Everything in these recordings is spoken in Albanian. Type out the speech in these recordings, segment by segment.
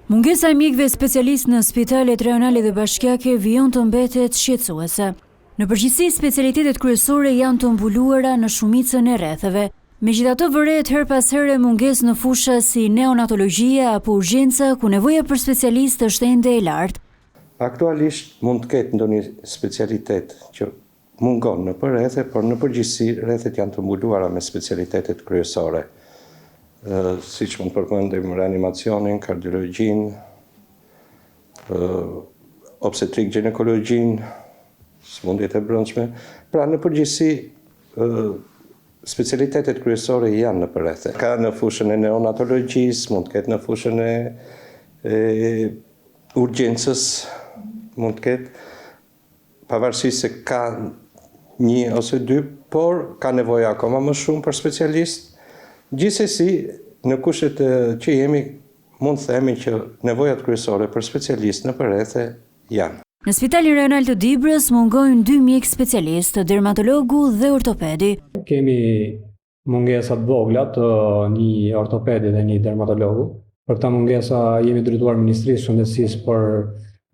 Mungesa e mjekëve specialistë në spitalet rajonale dhe bashkiake vijon të mbetet shqetësuese. Në përgjithësi, specialitetet kryesore janë të mbuluara në shumicën e rrethëve. Megjithatë, vëret her pas here mungesë në fusha si neonatologjia apo urgjenca, ku nevoja për specialistë është ende e lartë. Aktualisht mund të ketë ndonjë specialitet që mungon në rrethe, por në përgjithësi rrethet janë të mbuluara me specialitetet kryesore. Siç mund përmendim reanimacionin, kardiologjin, obstetrik ginekologjin, sëmundjet e brendshme. Pra në përgjithësi specialitetet kryesore janë në rrethe. Ka në fushën e neonatologjisë, mund të ketë në fushën e urgjencës, mund të ketë, pavarësisht se ka një ose dy, por ka nevojë akoma më shumë për specialistë. Gjithsesi, në kushtet që jemi, mund të themi që nevojat kryesore për specialistë në rrethe janë. Në Spitalin Rajonal të Dibrës mungojnë 2 mjek specialistë, dermatologu dhe ortopedi. Kemi mungesa të vogla të një ortopedi dhe një dermatologu. Për këta mungesa jemi drejtuar Ministrisë së Shëndetësisë për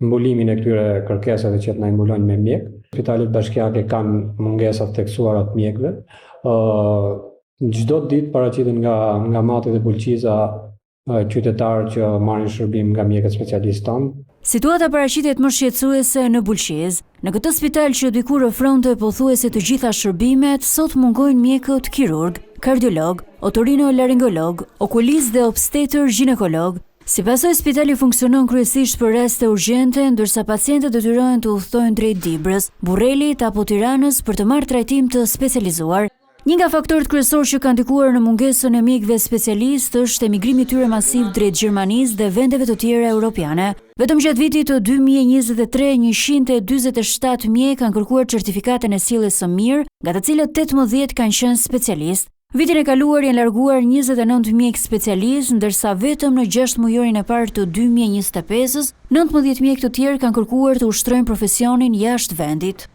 mbulimin e këtyre kërkesave që na mbulojnë me mjek. Spitalet bashkiake kanë mungesa të theksuara të mjekëve. Çdo ditë paraqiten nga Mati dhe Bulqiza qytetarë që marrin shërbim nga mjekët specialistë tanë. Situata paraqitet më shqetësuese në Bulqizë. Në këtë spital që dikur ofronte pothuajse të gjitha shërbimet, sot mungojnë mjekët kirurg, kardiolog, otorinolaringolog, okulist dhe obstetër ginekolog. Si pasojë, spitali funksionon kryesisht për raste urgjente, ndërsa pacientët detyrohen të udhëtohen drejt Dibrës, Burrelit apo Tiranës për të marrë trajtim të specializuar. Një nga faktorët kryesorë që kanë ndikuar në mungesën e mjekëve specialistë është emigrimi i tyre masiv drejt Gjermanisë dhe vendeve të tjera europiane. Vetëm gjatë vitit të 2023, 147 mjekë kanë kërkuar certifikatën e sjelljes së mirë, nga të cilët 18 kanë qenë specialistë. Vitin e kaluar janë larguar 29 mjekë specialistë, ndërsa vetëm në 6 mujorin e parë të 2025-s, 19 mjekë të tjerë kanë kërkuar të ushtrojnë profesionin jashtë vendit.